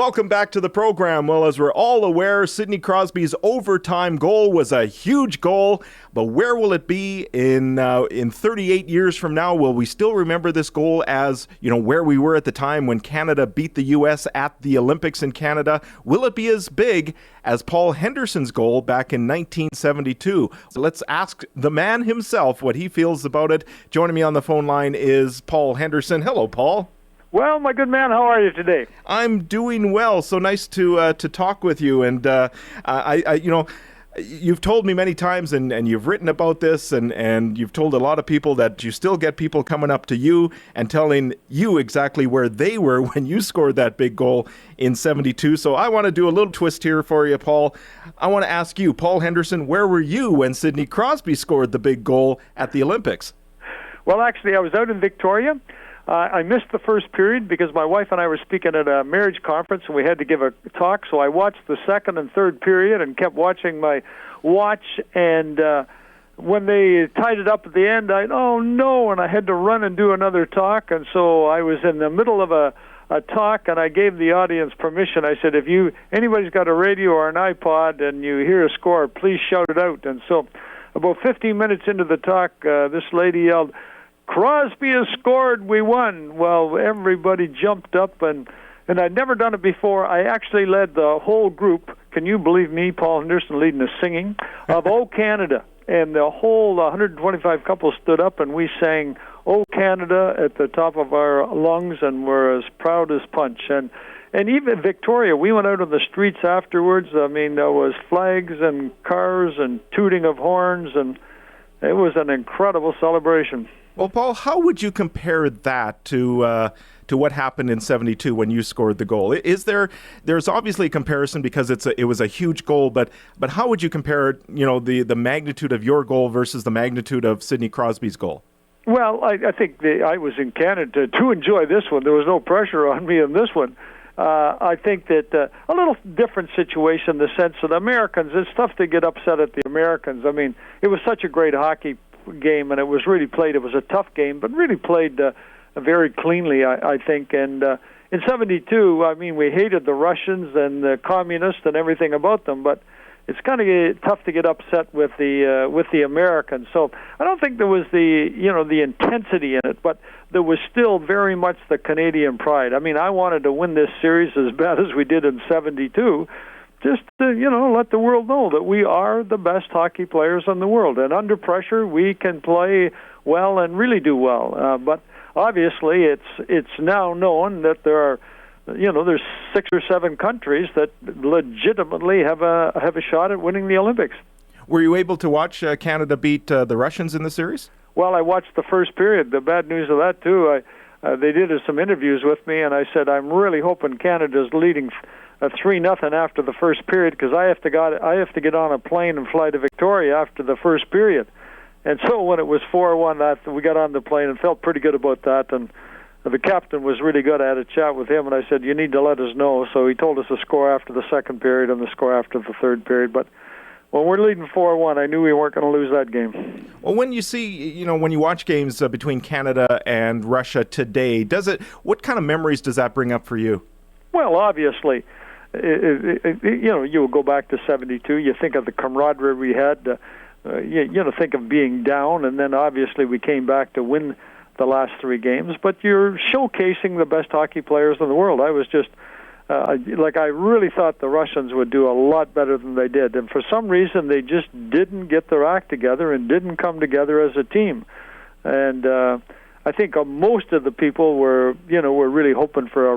Welcome back to the program. Well, as we're all aware, Sidney Crosby's overtime goal was a huge goal, but where will it be in 38 years from now? Will we still remember this goal as, where we were at the time when Canada beat the U.S. at the Olympics in Canada? Will it be as big as Paul Henderson's goal back in 1972? So let's ask the man himself what he feels about it. Joining me on the phone line is Paul Henderson. Hello, Paul. Well, my good man, how are you today? I'm doing well. So nice to talk with you. And you've told me many times, and you've written about this, and you've told a lot of people that you still get people coming up to you and telling you exactly where they were when you scored that big goal in 72. So I want to do a little twist here for you, Paul. I want to ask you, Paul Henderson, where were you when Sidney Crosby scored the big goal at the Olympics? Well, actually, I was out in Victoria. I missed the first period because my wife and I were speaking at a marriage conference, and we had to give a talk, so I watched the second and third period and kept watching my watch, and when they tied it up at the end, and I had to run and do another talk, and so I was in the middle of a talk, and I gave the audience permission. I said, if anybody's got a radio or an iPod and you hear a score, please shout it out. And so about 15 minutes into the talk, this lady yelled, "Crosby has scored, we won." Well, everybody jumped up, and I'd never done it before. I actually led the whole group. Can you believe me, Paul Henderson, leading the singing of "O Canada"? And the whole 125 couples stood up, and we sang "O Canada" at the top of our lungs, and we're as proud as punch. And even Victoria, we went out on the streets afterwards. I mean, there was flags and cars and tooting of horns, and it was an incredible celebration. Well, Paul, how would you compare that to what happened in 72 when you scored the goal? There's obviously a comparison because it was a huge goal, but how would you compare, the magnitude of your goal versus the magnitude of Sidney Crosby's goal? Well, I think I was in Canada to enjoy this one. There was no pressure on me in this one. I think that a little different situation in the sense that Americans, it's tough to get upset at the Americans. I mean, it was such a great hockey game, and it was really played. It was a tough game, but really played very cleanly, I think. And in 72, I mean, we hated the Russians and the communists and everything about them, but it's kind of tough to get upset with the Americans. So I don't think there was the intensity in it, but there was still very much the Canadian pride. I mean, I wanted to win this series as bad as we did in 72, just to, let the world know that we are the best hockey players in the world. And under pressure, we can play well and really do well. But obviously, it's now known that there are, there's 6 or 7 countries that legitimately have a shot at winning the Olympics. Were you able to watch Canada beat the Russians in the series? Well, I watched the first period. The bad news of that, too, they did some interviews with me, and I said, I'm really hoping Canada's leading 3-0 after the first period, because I have to get on a plane and fly to Victoria after the first period. And so when it was 4-1, we got on the plane and felt pretty good about that. And the captain was really good. I had a chat with him, and I said, you need to let us know. So he told us the score after the second period and the score after the third period. But when we're leading 4-1, I knew we weren't going to lose that game. Well, when you see, when you watch games between Canada and Russia today, what kind of memories does that bring up for you? Well, obviously, you go back to 72. You think of the camaraderie we had. Think of being down, and then obviously we came back to win the last 3 games. But you're showcasing the best hockey players in the world. I was just I really thought the Russians would do a lot better than they did, and for some reason they just didn't get their act together and didn't come together as a team. And I think most of the people were really hoping for a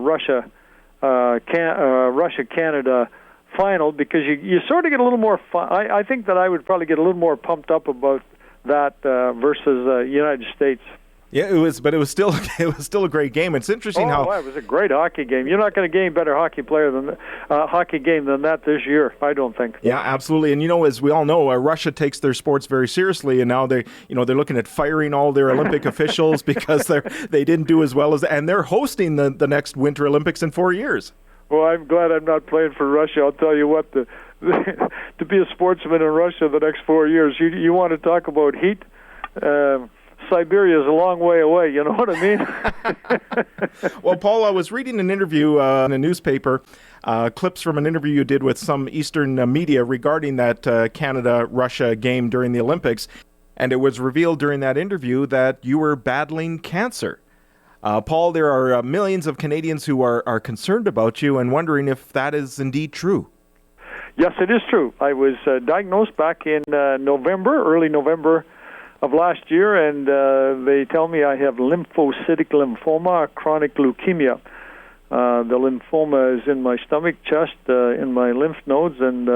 Russia-Canada final, because you sort of get a little more fun. I think that I would probably get a little more pumped up about that versus United States. Yeah, it was still a great game. It's interesting how it was a great hockey game. You're not going to get a better hockey game than that this year, I don't think. Yeah, absolutely. And as we all know, Russia takes their sports very seriously, and now they're looking at firing all their Olympic officials because they didn't do as well and they're hosting the next Winter Olympics in 4 years. Well, I'm glad I'm not playing for Russia. I'll tell you what, to be a sportsman in Russia the next 4 years, you want to talk about heat. Siberia is a long way away, you know what I mean? Well, Paul, I was reading an interview in a newspaper, clips from an interview you did with some Eastern media regarding that Canada-Russia game during the Olympics, and it was revealed during that interview that you were battling cancer. Paul, there are millions of Canadians who are concerned about you and wondering if that is indeed true. Yes, it is true. I was diagnosed back in early November of last year, and they tell me I have lymphocytic lymphoma, chronic leukemia. The lymphoma is in my stomach, chest, in my lymph nodes, and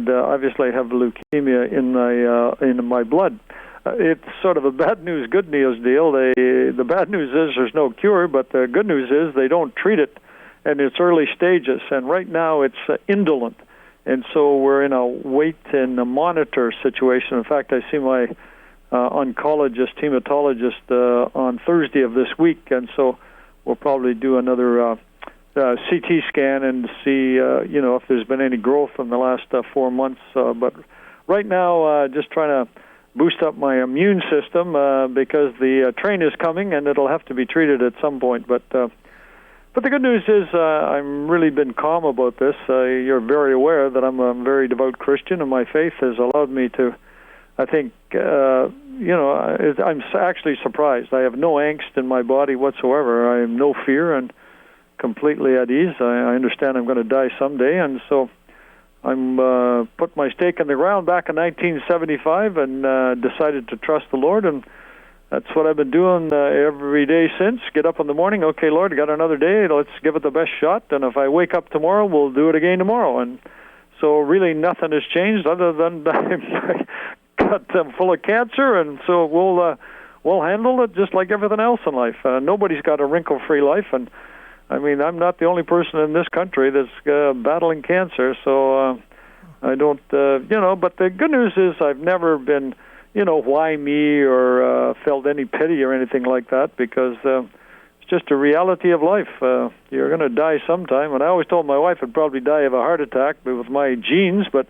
obviously I have leukemia in my blood. It's sort of a bad news, good news deal. The bad news is there's no cure, but the good news is they don't treat it, and it's early stages. And right now it's indolent, and so we're in a wait and a monitor situation. In fact, I see my oncologist, hematologist on Thursday of this week, and so we'll probably do another CT scan and see if there's been any growth in the last 4 months. But right now, just trying to boost up my immune system because the train is coming and it'll have to be treated at some point. But the good news is I'm really been calm about this. You're very aware that I'm a very devout Christian, and my faith has allowed me to, I think, I'm actually surprised. I have no angst in my body whatsoever. I have no fear and completely at ease. I understand I'm going to die someday, and so I'm put my stake in the ground back in 1975 and decided to trust the Lord, and that's what I've been doing every day since. Get up in the morning, okay, Lord, I got another day, let's give it the best shot, and if I wake up tomorrow, we'll do it again tomorrow. And so really nothing has changed other than I'm full of cancer, and so we'll handle it just like everything else in life. Nobody's got a wrinkle-free life, and I mean, I'm not the only person in this country that's battling cancer, so I don't, but the good news is I've never been, why me or felt any pity or anything like that, because it's just a reality of life. You're going to die sometime, and I always told my wife I'd probably die of a heart attack with my genes, but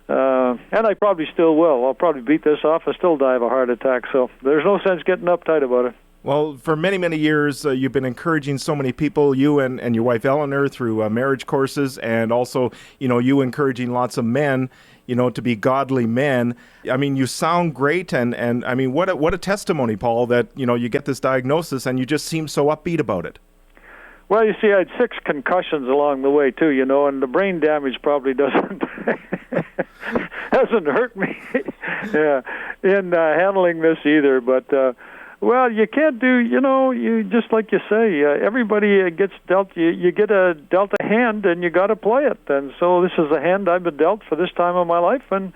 and I probably still will. I'll probably beat this off and still die of a heart attack, so there's no sense getting uptight about it. Well, for many, many years, you've been encouraging so many people, you and your wife Eleanor, through marriage courses, and also, you encouraging lots of men, to be godly men. I mean, you sound great, and I mean, what a testimony, Paul, that, you get this diagnosis and you just seem so upbeat about it. Well, you see, I had 6 concussions along the way, too, and the brain damage probably doesn't hasn't hurt me in handling this either, but well, you can't do, you just like you say, everybody gets dealt, you get dealt a hand and you got to play it. And so this is a hand I've been dealt for this time of my life, and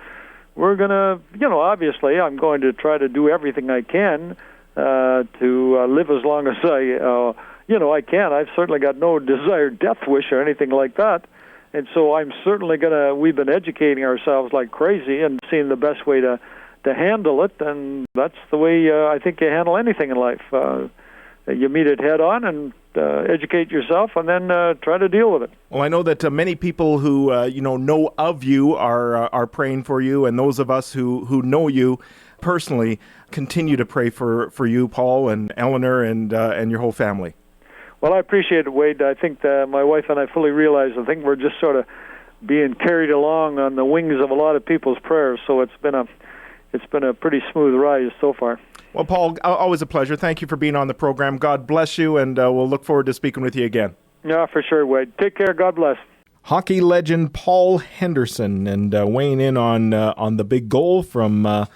we're going to, obviously I'm going to try to do everything I can to live as long as I can. I've certainly got no desired death wish or anything like that. And so I'm certainly we've been educating ourselves like crazy and seeing the best way to handle it, and that's the way I think you handle anything in life. You meet it head on and educate yourself, and then try to deal with it. Well, I know that many people who know of you are praying for you, and those of us who know you personally continue to pray for you, Paul and Eleanor, and your whole family. Well, I appreciate it, Wade. I think my wife and I fully realize. I think we're just sort of being carried along on the wings of a lot of people's prayers. So it's been a pretty smooth ride so far. Well, Paul, always a pleasure. Thank you for being on the program. God bless you, and we'll look forward to speaking with you again. Yeah, for sure, Wade. Take care. God bless. Hockey legend Paul Henderson, and weighing in on the big goal from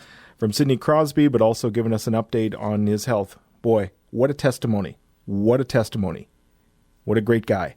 Sidney Crosby, but also giving us an update on his health. Boy, what a testimony. What a testimony. What a great guy.